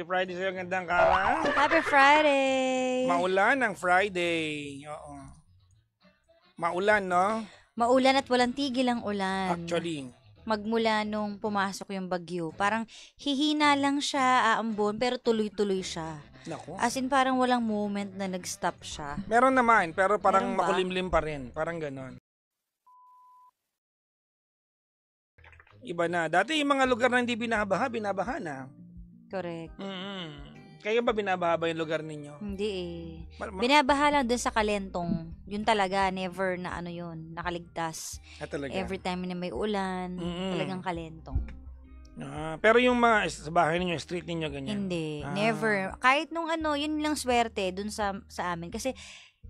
Happy Friday sa'yo, gandang Kara. Happy Friday! Maulan ang Friday. Oo. Maulan, no? Maulan at walang tigil ang ulan. Actually. Magmula nung pumasok yung bagyo. Parang hihina lang siya, aambon, pero tuloy-tuloy siya. Naku. As in, parang walang moment na nag-stop siya. Meron naman, pero parang Meron ba? makulimlim pa rin. Parang ganon. Iba na. Dati yung mga lugar na hindi binabaha, binabaha na. Correct. Kayo ba binabaha ba yung lugar ninyo? Hindi eh. Binabaha lang dun sa Kalentong. Yun talaga, never na ano yun, nakaligtas. Talaga. Every time na may ulan, talagang Kalentong. Pero yung mga sa bahay ninyo, street ninyo, ganyan? Hindi, never. Kahit nung ano, yun lang swerte dun sa amin. Kasi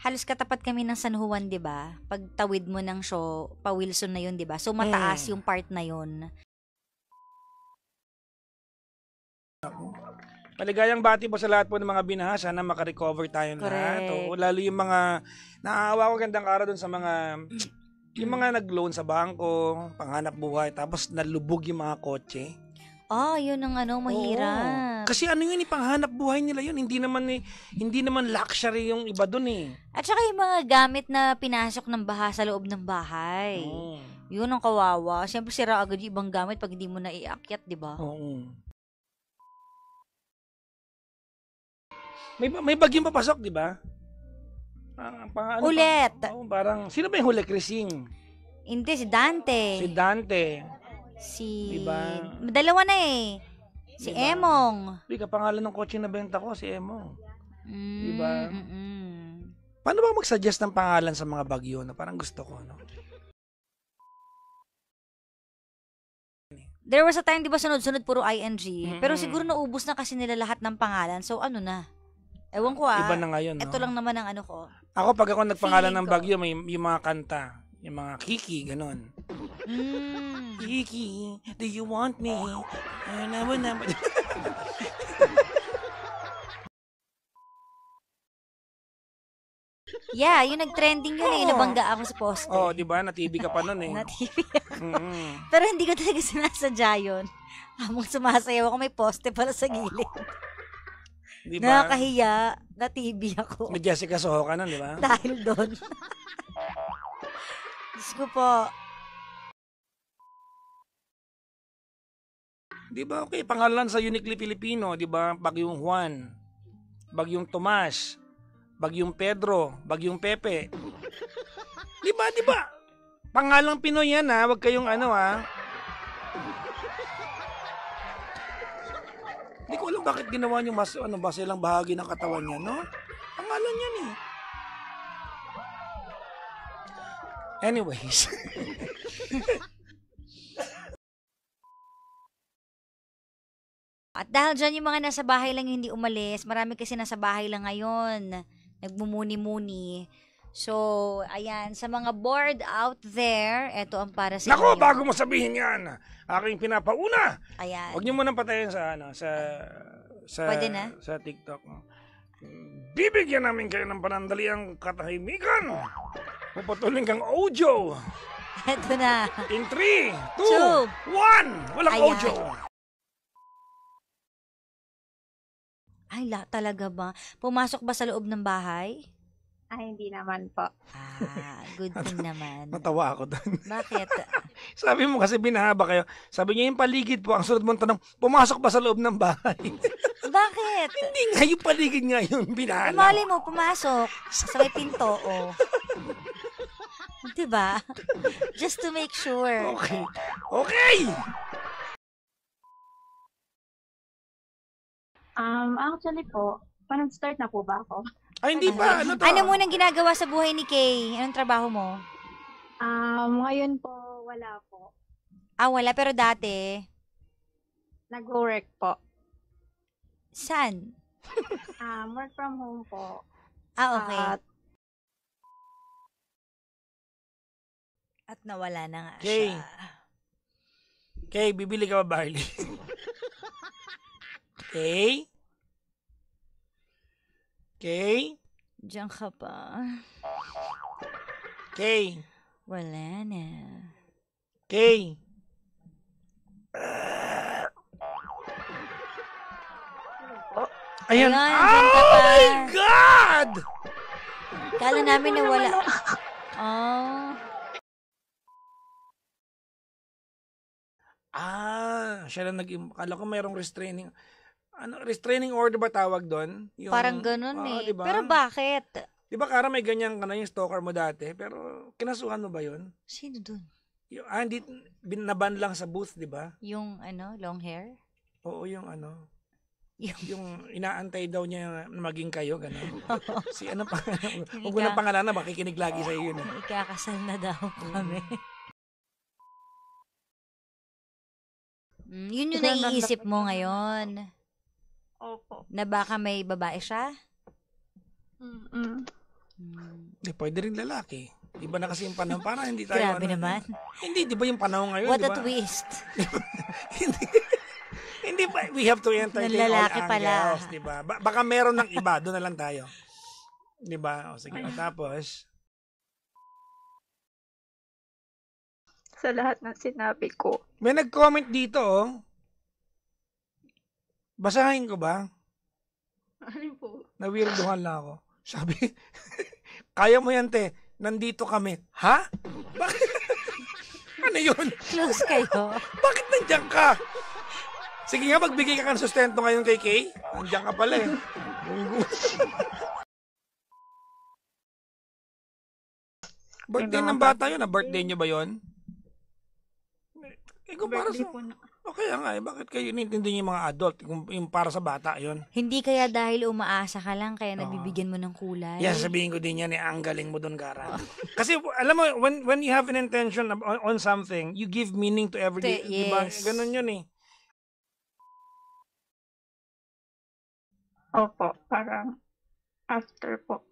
halos katapat kami ng San Juan, 'di ba? Pag tawid mo ng show, pa Wilson na 'yun, 'di ba? So mataas yung part na 'yun. Maligayang bati po sa lahat po ng mga binaha. Sana makarecover tayong lahat. O, lalo yung mga naaawa ko gandang araw dun sa mga yung mga nag-loan sa bangko, panghanap buhay, tapos nalubog yung mga kotse. Yun ang mahirap. Kasi ano yun, panghanap buhay nila yun. Hindi naman luxury yung iba dun eh. At saka yung mga gamit na pinasok ng baha sa loob ng bahay. Yun ang kawawa. Siyempre sira agad yung ibang gamit pag hindi mo na iakyat, di ba? Oo. May bagyong papasok, di ba? Ulit. Parang, sino ba yung huli? Krising? Hindi, si Dante. Si Dante. Diba? Dalawa na eh. Si diba? Emong. Hindi, kapangalan ng kotse na benta ko, si Emong. Diba? Paano ba mag-suggest ng pangalan sa mga bagyo na parang gusto ko, no? There was a time, di ba, sunod-sunod puro ING. Pero siguro naubos na kasi nila lahat ng pangalan. So, ano na? Ewan ko Iba na ngayon, no? Ito lang naman ang ano ko. Ako, pag ako nagpangalan ng bagyo, may yung mga kanta. Yung mga Kiki, ganon. Kiki, do you want me? Yeah, yung nag-trending yun eh. Nabangga ako sa poste. Di ba? Na-TV ka pa nun eh. Na-TV ako. Pero hindi ko talaga sinasadya yun. Habang sumasayaw ako, may poste pala sa gilid. Diba? Nakakahiya. Na-TV ako. May Jessica Soho ka nun, di ba? Dahil doon. Diyos ko po. Di ba? Okay, pangalan sa Uniquely Filipino, di ba? Bagyong Juan, Bagyong Tomas, Bagyong Pedro, Bagyong Pepe. Di ba? Di ba? Pangalang Pinoy yan ha. Huwag kayong ano ha. Hindi ko alam bakit ginawa niyo mas base lang bahagi ng katawan niya, no? Pangalan yan eh. Anyways. At dahil dyan yung mga nasa bahay lang yung hindi umalis, marami kasi nasa bahay lang ngayon, nagmumuni-muni. So, ayan, sa mga bored out there, eto ang para sa Nako, inyo. bago mo sabihin yan, aking pinapauna. Ayan. Huwag niyo munang patayin sa Pwede na? Sa TikTok. Bibigyan namin kayo ng panandaliang katahimikan. Puputulin kang audio. Eto na. In 3, 2, 1. Walang Ayan. audio. Ay, talaga ba? Pumasok ba sa loob ng bahay? Ay, hindi naman po. Good thing naman. Natawa ako doon. Bakit? Sabi mo kasi binahaba kayo. Sabi niya yung paligid po. Ang sunod mong tanong, pumasok ba sa loob ng bahay? Bakit? Hindi nga, yung paligid nga yun. Binahala. Mali mo, pumasok sa may pinto, Diba? Just to make sure. Okay. Okay! Actually po, nag-start na po ba ako? Ay, hindi pa. Ano to? Ano munang ginagawa sa buhay ni Kay? Anong trabaho mo? Ngayon po, wala po. Wala. Pero dati? Nag-work po. Saan? Work from home po. Okay. At nawala na nga Kay. siya. Kay, bibili ka ba barley? Kay? Kay? Diyan ka pa. Kay? Wala na. Kay? Ayan. Ayan, Oh dyan ka pa. my God! Kala namin na wala. Oh. Siya lang kala ko mayroong restraining. Restraining order ba tawag doon? Parang ganun eh. Diba? Pero bakit? Di ba, Kara, may ganyan ka na yung stalker mo dati, pero kinasuhan mo ba yun? Sino dun? Hindi, binaban lang sa booth, di ba? Yung long hair? Oo, yung yung inaantay daw niya na maging kayo, gano'n. Si ano pa, huwag mo ng pangalan na, makikinig lagi sa iyo yun. Ikakasal na daw kami. Yun yung naiisip mo ngayon. Opo. Na baka may babae siya? Hindi, pwede rin lalaki. Iba na kasi yung panahon. Para hindi tayo... Grabe naman. Hindi, di ba yung panahon ngayon? What diba? a twist. Hindi pa. We have to entertain all Lalaki pala. angles. Di ba? Baka meron ng iba. Doon na lang tayo. Di ba? O sige. Tapos... Sa lahat ng sinabi ko. May nag-comment dito, oh. Basahin ko ba? Ano po? Nawirduhan lang ako. Sabi, kaya mo yan, te. Nandito kami. Ha? Bakit? Ano yun? Close kayo. Bakit nandiyan ka? Sige nga, magbigay ka ng sustento ngayon kay Kay. Nandiyan ka pala eh. Birthday ng bata yun. Birthday nyo ba yun? Kung para sa... Okay nga eh. Bakit kayo inintindi yung mga adult? Yung para sa bata yun? Hindi kaya dahil umaasa ka lang kaya nabibigyan mo ng kulay? Yes, sabihin ko din yan eh. Ang galing mo doon, Gara. Kasi alam mo, when you have an intention on something, you give meaning to everything. Yes. Diba? Ganun yun eh. Opo, parang after po.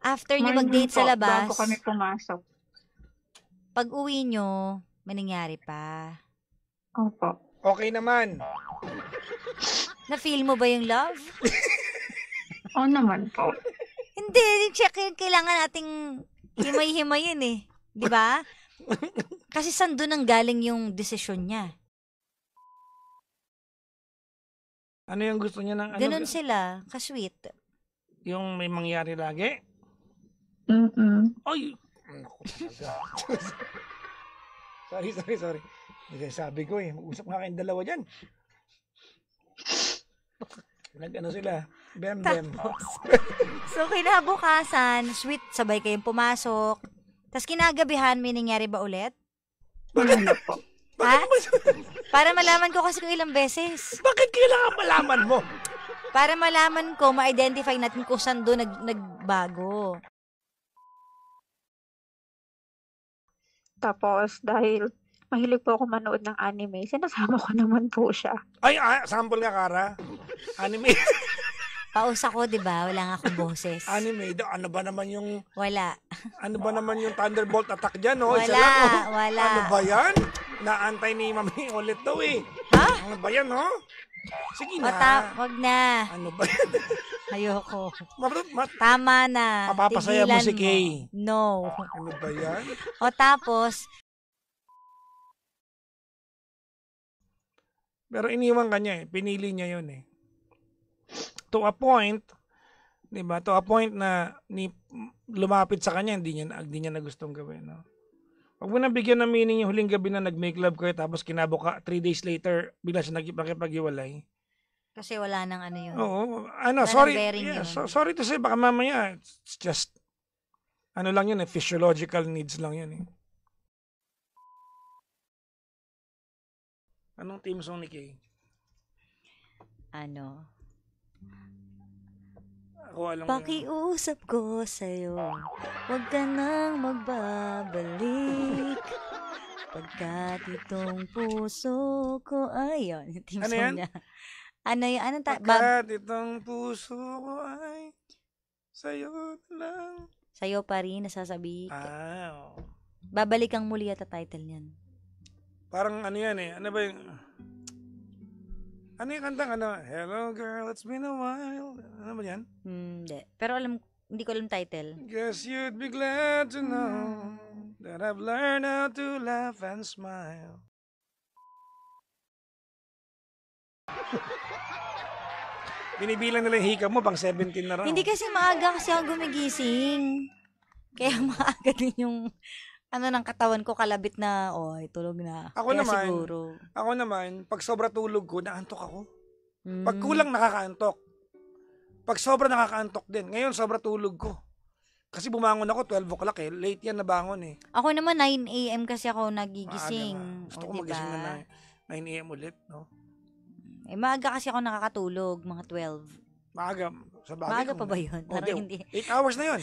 After nyo Morning mag-date sa po, labas, bago kami pumasok. pag uwi nyo, may nangyari pa. Opo. Okay naman. Na-feel mo ba yung love? Oo naman po. Hindi, check yun. Kailangan nating himay-himayin eh. Di ba? Kasi saan doon ang galing yung desisyon niya? Ano yung gusto niya ng... Ganun sila, ka-sweet. Yung may mangyari lagi? Ay! Naku talaga. Sorry. Sabi ko eh, mag-usap nga kayong dalawa dyan. Nag-ano sila? Bem. So, kinabukasan, sweet, sabay kayong pumasok. Tapos kinagabihan, may nangyari ba ulit? Ano po? Ha? Para malaman ko kasi kung ilang beses. Bakit kailangan malaman mo? Para malaman ko, ma-identify natin kung saan doon nagbago. Tapos, dahil mahilig po ako manood ng anime, sinasama ko naman po siya. Ay, sample nga, Kara. Anime. Paus ako, di ba? Wala nga akong boses. Anime. Ano ba naman yung... Wala. Ano ba naman yung Thunderbolt attack dyan, oh? Isa Wala, lang, oh. wala. Ano ba yan? Naantay ni Mami ulit daw, eh. Ha? Ano ba yan, oh? Sige na. Wag na. Ano ba yan? Ayoko. Mat- Tama na. Mapapasaya mo Tigilan si Kay. No. Ano ba yan? O tapos, Pero iniwan ka niya eh. Pinili niya yun eh. To a point, di ba? To a point na lumapit sa kanya, hindi niya na gustong gawin. No? Huwag mo na bigyan ng meaning yung huling gabi na nag-make love kayo tapos kinabuka 3 days later, bigla siya nakipag-iwalay. kasi wala nang ano yun. Oo. Wala Sorry. nang bearing Yeah, yun. sorry to say, baka mamaya, it's just, ano lang yun eh, physiological needs lang yun eh. Anong team song ni Kay? Ano? Ako alam ko. Pakiusap ko sa'yo, huwag ka nang magbabalik. Pagkat itong puso ko, ayun, yung team Ano song yan? niya. Ano yun? Anong Pagkat itong puso ko ay sa'yo lang. Sa'yo pa rin, nasasabi. Oo. Babalik ang muli at title niyan. Parang ano yan eh. Ano ba yung... Ano yung kantang ano? Hello girl, it's been a while. Ano ba yan? Hindi. Pero hindi ko alam title. Guess you'd be glad to know that I've learned how to laugh and smile. Binibilang nila yung hika mo, pang 17 na raw. Hindi kasi maaga kasi ako gumigising. Kaya maaga din yung ng katawan ko kalabit na, tulog na. Ako Kaya naman, siguro. pag sobra tulog ko, naantok ako. Pag Mm. kulang, nakakaantok. Pag sobra, nakakaantok din. Ngayon, sobra tulog ko. Kasi bumangon ako 12 o'clock eh. Late yan nabangon eh. Ako naman 9 a.m. kasi ako Maaga nagigising. nga. Gusto ko O, magising diba? na 9 a.m. ulit, no? Maaga kasi ako nakakatulog, mga 12. Maaga. Sa bagay. Maaga pa ba yun? Parang hindi. 8 hours na yun.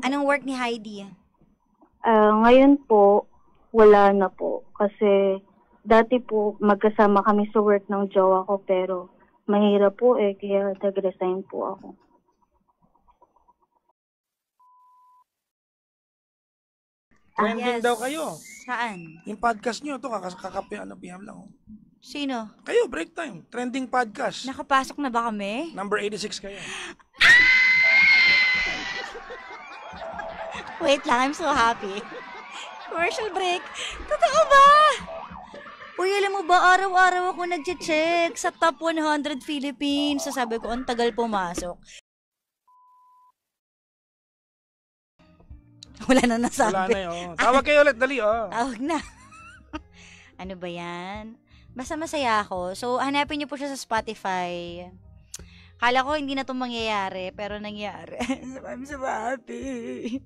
Anong work ni Heidi? Ngayon po, wala na po. Kasi dati po, magkasama kami sa work ng jowa ko, pero mahirap po kaya nag-resign po ako. Trending daw kayo. Saan? Yung podcast nyo, ito, PM lang. Oh. Sino? Kayo, break time. Trending podcast. Nakapasok na ba kami? Number 86 kayo. Wait lang, I'm so happy. Commercial break. Totoo ba? Uy, alam mo ba, araw-araw ako nag-check sa top 100 Philippines. Sasabi ko, ang tagal pumasok. Wala na nasabi. Wala na yun. Tawag kayo ulit, dali. Oh. Tawag na. Ano ba yan? Basta masaya ako. So, hanapin niyo po siya sa Spotify. Kala ko hindi na itong mangyayari, pero nangyari. I'm so happy.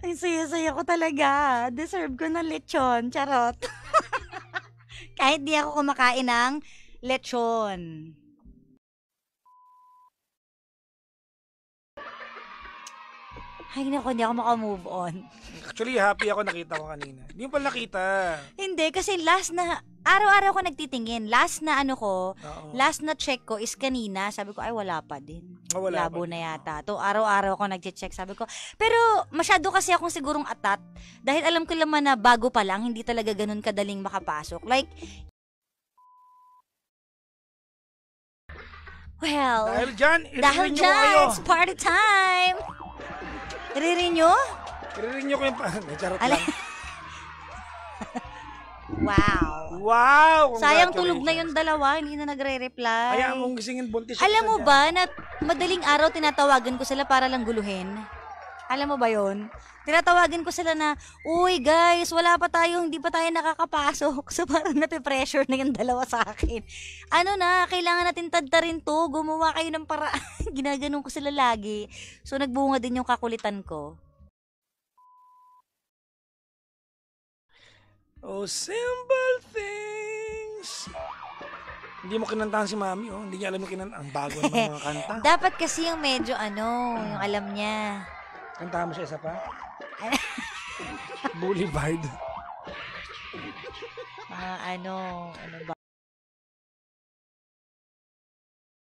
Ang saya-saya ko talaga. Deserve ko ng lechon. Charot. Kahit di ako kumakain ng lechon. Ay, naku, hindi ako makamove on. Actually, happy ako nakita ko kanina. Hindi mo pala nakita. Hindi, kasi last na, araw-araw ko nagtitingin. Last na last na check ko is kanina. Sabi ko, ay wala pa din. Wala Labo pa na din. yata. To araw-araw ko nagche-check. Sabi ko, pero masyado kasi akong sigurong atat. Dahil alam ko naman na bago pa lang, hindi talaga ganun kadaling makapasok. Like, well, Dahil dyan, dahil i-renew ko kayo. dyan, it's party time! I-renew? I-renew ko yung Charot Ala- lang. Wow. Wow! Sayang tulog na yung Congratulations. dalawa, hindi na nagre-reply. Kaya mong gisingin buntis. Alam mo ako ba na madaling araw tinatawagan ko sila para lang guluhin? Alam mo ba yon? Tinatawagan ko sila na, uy guys, hindi pa tayo nakakapasok. So parang nape-pressure na yung dalawa sa akin. Ano na, kailangan natin tadtarin to. Gumawa kayo ng paraan. Ginaganon ko sila lagi. So nagbunga din yung kakulitan ko. Oh, simple things. Hindi mo kinantahan si Mami, oh. Hindi niya alam yung kinantahan. Ang bago ng mga kanta. Dapat kasi yung medyo yung alam niya. Kantahan mo siya isa pa? Boulevard. Ano ba?